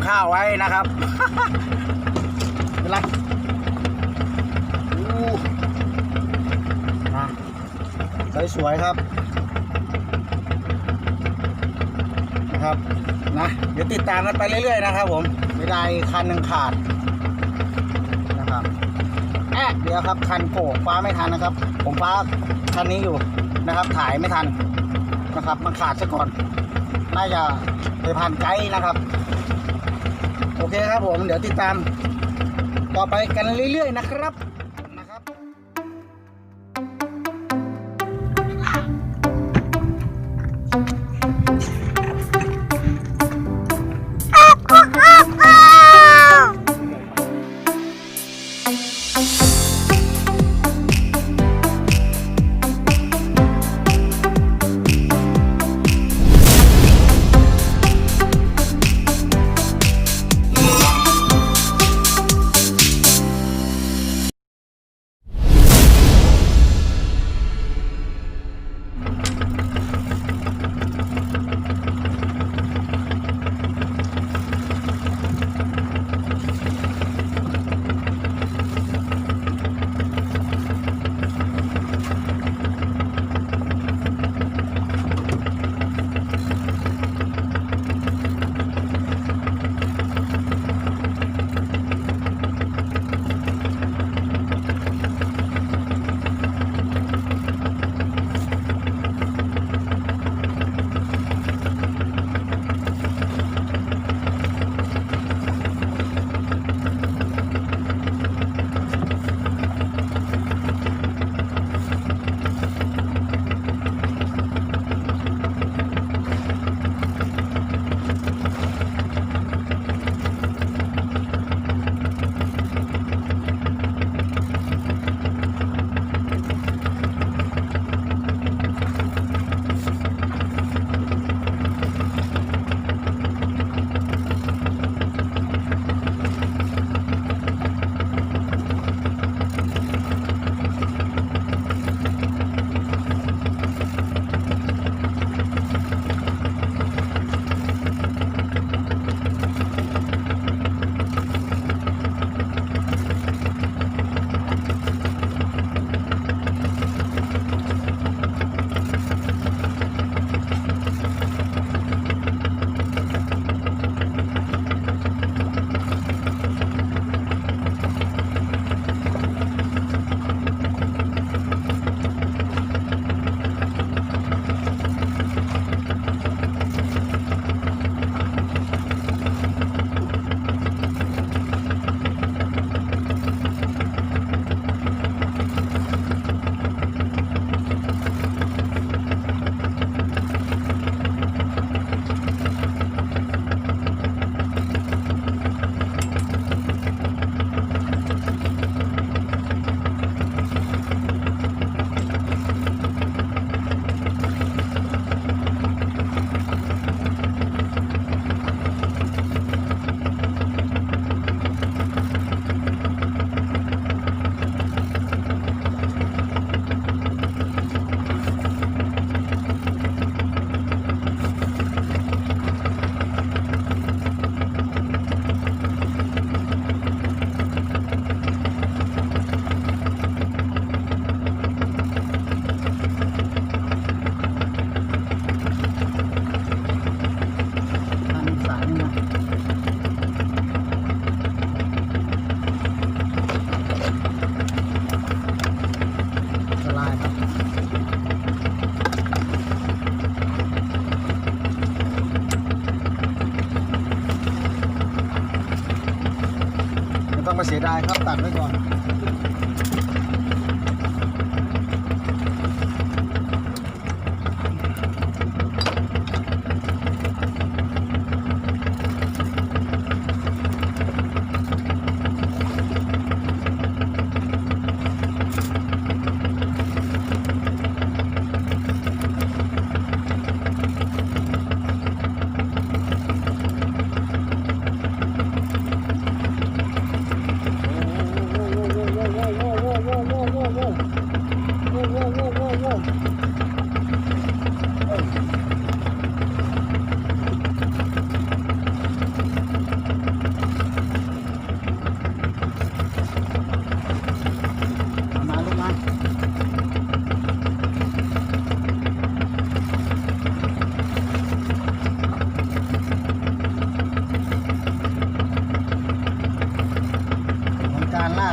ข้าวไว้นะครับเป็นไรสวยๆครับนะครับนะเดี๋ยวติดตามกันไปเรื่อยๆนะครับผมไม่ได้คันหนึ่งขาดนะครับเดี๋ยวครับคันโผล่ฟ้าไม่ทันนะครับผมฟ้าคันนี้อยู่นะครับถ่ายไม่ทันนะครับมันขาดซะก่อนน่าจะไปผ่านไกด์นะครับโอเคครับผมเดี๋ยวติดตามต่อไปกันเรื่อยๆนะครับต้องมาเสียดายครับตัดไว้ก่อน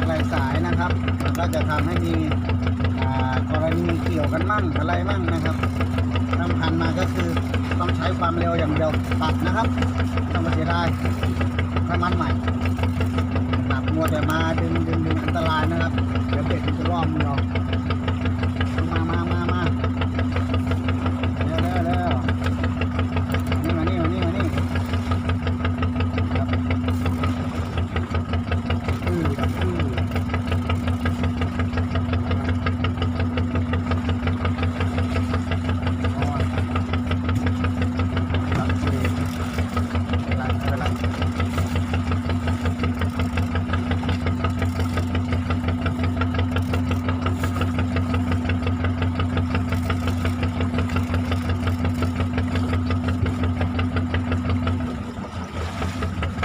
ากหลายสายนะครับมันก็จะทำให้มีกรณีเกี่ยวกันมั่งอะไรมั่งนะครับสำคัญมาก็คือต้องใช้ความเร็วอย่างเดียวตัดนะครับต้องมาเสียดายถ้ามันใหม่ตัดมัวแต่มาดึงอันตรายนะครับเดี๋ยวเบ็ดมันจะล่อมือเรามาเร็วนี่มานี่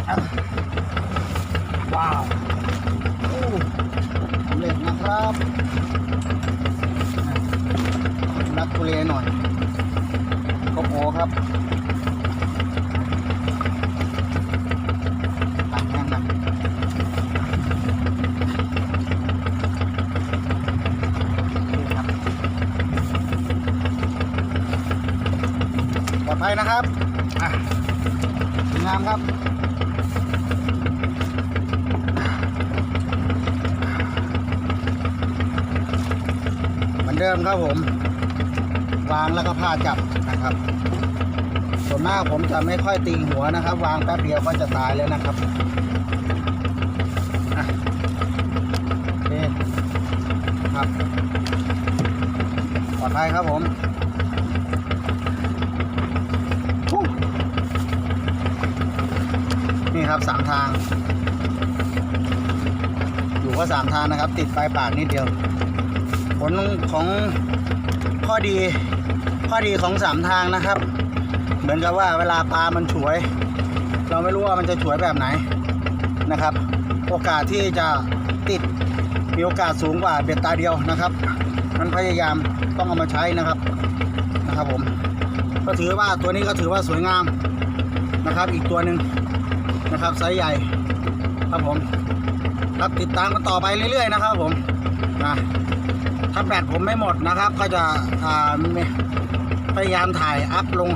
ครับว้าวสำเร็จนะครับรักทุเรหน่อยก็โอครับตัดแห้งนะปลอดภัยนะครับงามครับเดิมครับผมวางแล้วก็ผ้าจับนะครับส่วนมากผมจะไม่ค่อยตีหัวนะครับวางแป๊บเดียวก็จะตายแล้วนะครับโอเคครับปลอดภัยครับผมนี่ครับ3 ทางอยู่ก็3 ทางนะครับติดปลายปากนิดเดียวผลของข้อดีของ3 ทางนะครับเหมือนกับว่าเวลาปลามันฉวย เราไม่รู้ว่ามันจะฉวยแบบไหนนะครับโอกาสที่จะติดมีโอกาสสูงกว่าเบ็ดตาเดียวนะครับมันพยายามต้องเอามาใช้นะครับผมก็ถือว่าตัวนี้ก็ถือว่าสวยงามนะครับอีกตัวหนึ่งนะครับไซส์ใหญ่ครับผมครับติดตามกันต่อไปเรื่อยๆนะครับผมถ้าแบตผมไม่หมดนะครับก็จะพยายามถ่ายอัพลง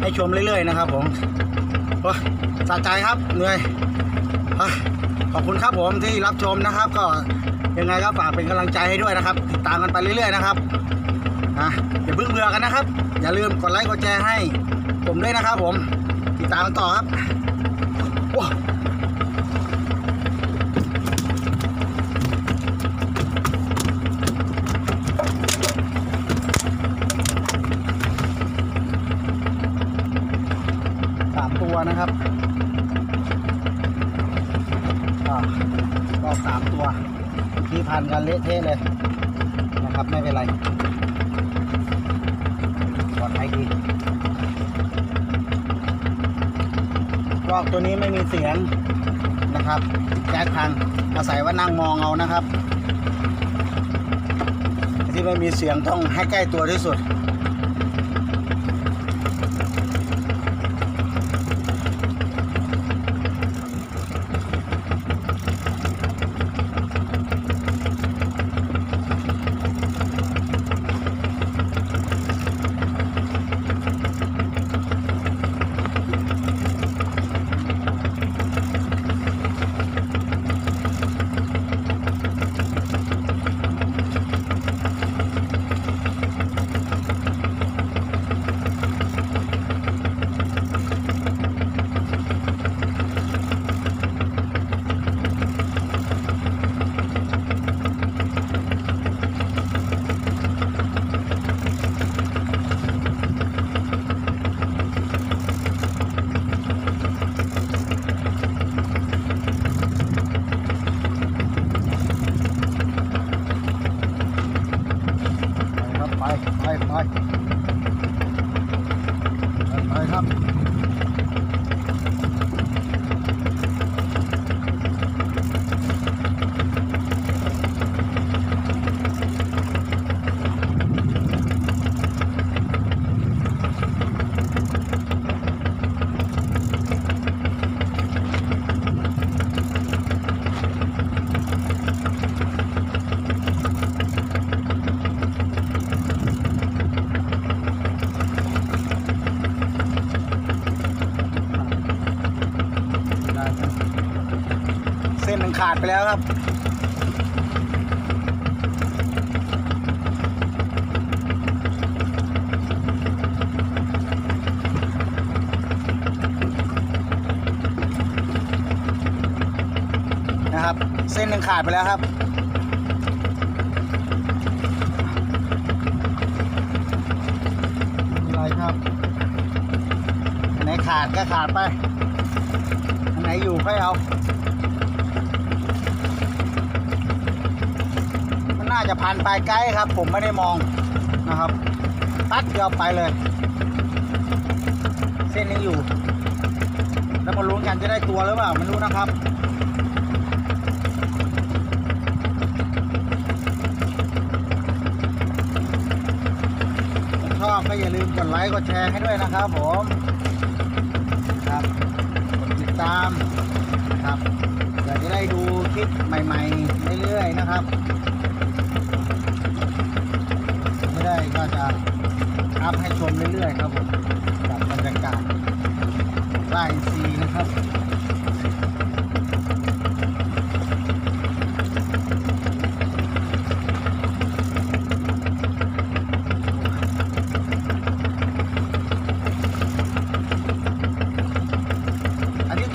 ให้ชมเรื่อยๆนะครับผมสะใจครับเหนื่อยขอบคุณครับผมที่รับชมนะครับก็ยังไงก็ฝากเป็นกำลังใจให้ด้วยนะครับติดตามกันไปเรื่อยๆนะครับอย่าเพิ่งเบื่อกันนะครับอย่าลืมกดไลค์กดแชร์ให้ผมด้วยนะครับผมติดตามกันต่อครับตัวนะครับก็3 ตัวที่พันกันเละเทะเลยนะครับไม่เป็นไรปลอดภัยดีกล้องตัวนี้ไม่มีเสียงนะครับแจ็คพันอาศัยว่านั่งมองเอานะครับที่ไม่มีเสียงต้องให้ใกล้ตัวที่สุด หนึ่งขาดไปแล้วครับนะครับเส้นหนึ่งขาดไปแล้วครับอะไรครับอันไหนขาดก็ขาดไปอันไหนอยู่ค่อยเอามันน่าจะพันปลายไกด์ครับผมไม่ได้มองนะครับตัดเดียวไปเลยเส้นนี้อยู่แล้วมาลุ้นกันจะได้ตัวหรือเปล่าไม่รู้นะครับชอบก็อย่าลืมกดไลค์กดแชร์ให้ด้วยนะครับผมครับกดติดตามครับเพื่อจะได้ดูคลิปใหม่ๆเรื่อยๆนะครับไม่ได้ก็จะอัพให้ชมเรื่อยๆครับผมกับบรรยากาศไร่ซีนะครับ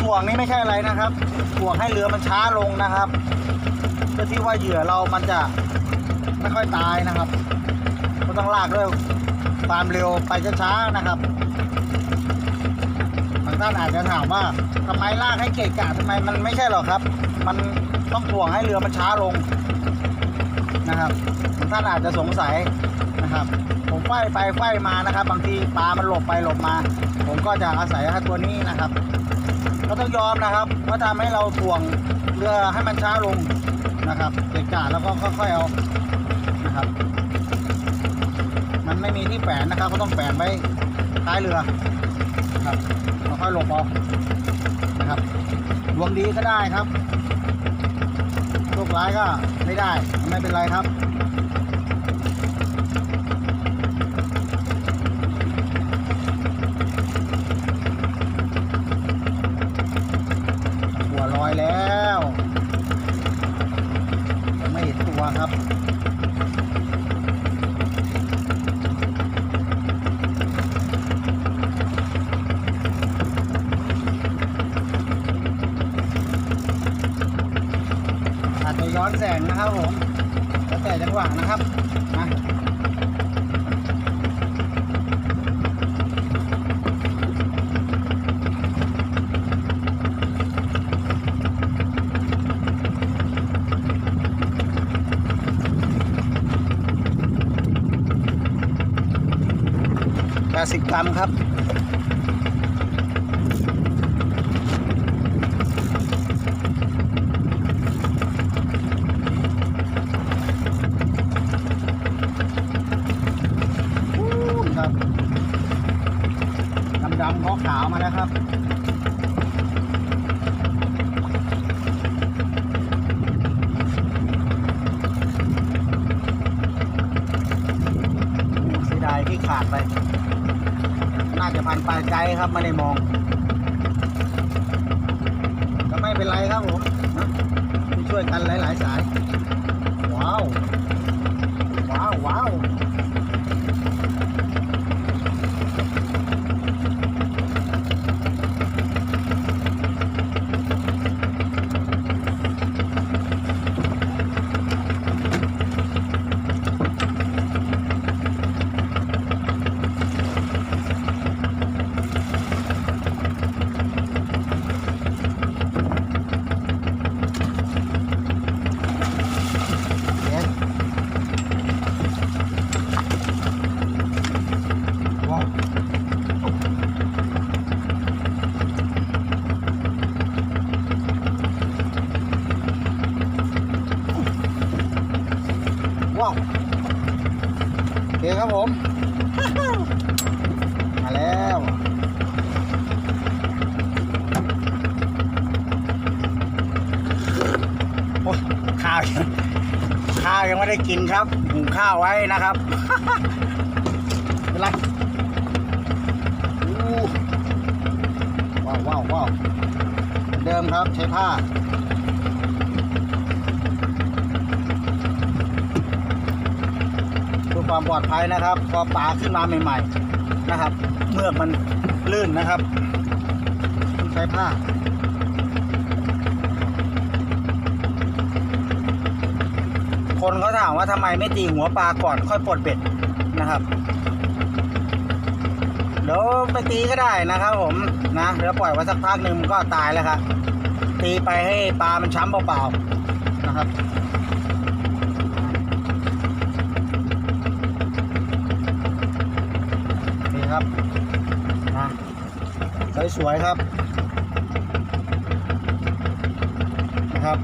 ถ่วงนี้ไม่ใช่อะไรนะครับถ่วงให้เรือมันช้าลงนะครับเพื่อที่ว่าเหยื่อเรามันจะไม่ค่อยตายนะครับก็ต้องลากด้วยความเร็วไปช้าๆนะครับบางท่านอาจจะถามว่าทำไมลากให้เกะกะทำไมมันไม่ใช่หรอกครับมันต้องถ่วงให้เรือมันช้าลงนะครับบางท่านอาจจะสงสัยนะครับผมไฟไปไฟมานะครับบางทีปลามันหลบไปหลบมาผมก็จะอาศัยตัวนี้นะครับก็ต้องยอมนะครับเพราะทำให้เราถ่วงเรือให้มันช้าลงนะครับเกะกะแล้วก็ค่อยๆเอานะครับมันไม่มีที่แฝงนะครับก็ต้องแฝงไว้ท้ายเรือครับค่อยๆหลบเอานะครับดวงดีก็ได้ครับโชคร้ายก็ไม่ได้ไม่เป็นไรครับลอยแล้วไม่เห็นตัวครับอาจจะย้อนแสงนะครับผมแล้วแต่จังหวะนะครับนะ80 กรัมครับครับดำๆขาวมาแล้วครับเสียดายที่ขาดไปน่าจะพันปลายไกด์ครับไม่ได้มองก็ไม่เป็นไรครับผมนะช่วยกันหลายๆสายว้าวว้าวว้าวว้าวโอเคครับผมมาแล้วโอ้ข้าวยังไม่ได้กินครับหุงข้าวไว้นะครับเป็นไรว้าวว้าวว้าวเดิมครับใช้ผ้า ความปลอดภัยนะครับพอปลาขึ้นมาใหม่ๆนะครับเมือกมันลื่นนะครับต้องใช้ผ้าคนเขาถามว่าทำไมไม่ตีหัวปลาก่อนค่อยปลดเบ็ดนะครับเดี๋ยวไปตีก็ได้นะครับผมนะเดี๋ยวปล่อยไว้สักพักหนึ่งมันก็ตายแล้วครับตีไปให้ปลามันช้ำเปล่าๆนะครับนี่ครับนะสวยๆครับนะครับ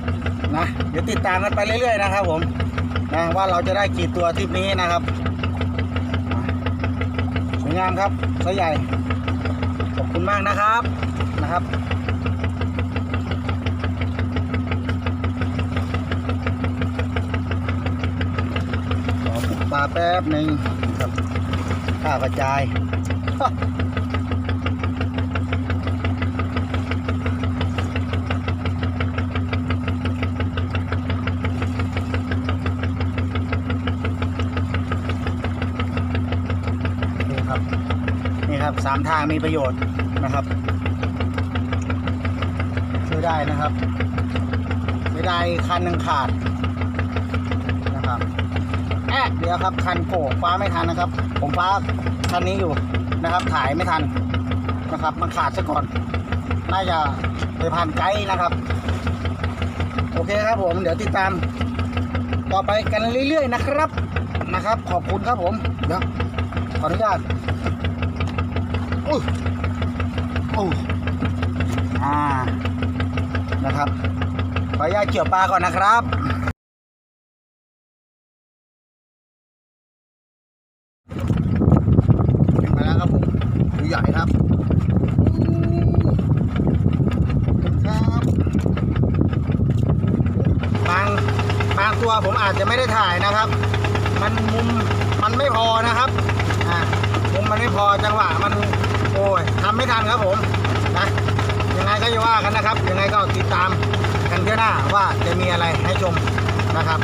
นะเดี๋ยวติดตามกันไปเรื่อยๆนะครับผมนะว่าเราจะได้กี่ตัวทริปนี้นะครับสวยงามครับไซส์ใหญ่ขอบคุณมากนะครับขอปลุกปลาแป๊บหนึ่งครับข้ากระจายนี่ครับ3ทางมีประโยชน์นะครับช่วยได้นะครับไม่ได้คันหนึ่งขาดนะครับเดี๋ยวครับคันโผล่ฟ้าไม่ทันนะครับผมฟ้าคันนี้อยู่นะครับถ่ายไม่ทันนะครับมันขาดซะก่อนน่าจะไปผ่านไกด์นะครับโอเคครับผมเดี๋ยวติดตามต่อไปกันเรื่อยๆนะครับขอบคุณครับผมเดี๋ยวขออนุญาตนะครับขออนุญาตเกี่ยวปลาก่อนนะครับมาแล้วครับผมตัวใหญ่ครับบางตัวผมอาจจะไม่ได้ถ่ายนะครับมุมมันไม่พอนะครับมุมมันไม่พอจังหวะมันโอ้ยทำไม่ทันครับผมนะยังไงก็อย่าว่ากันนะครับยังไงก็ติดตามกันเที่ยวหน้าว่าจะมีอะไรให้ชมนะครับ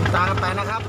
ติดตามกันไปนะครับ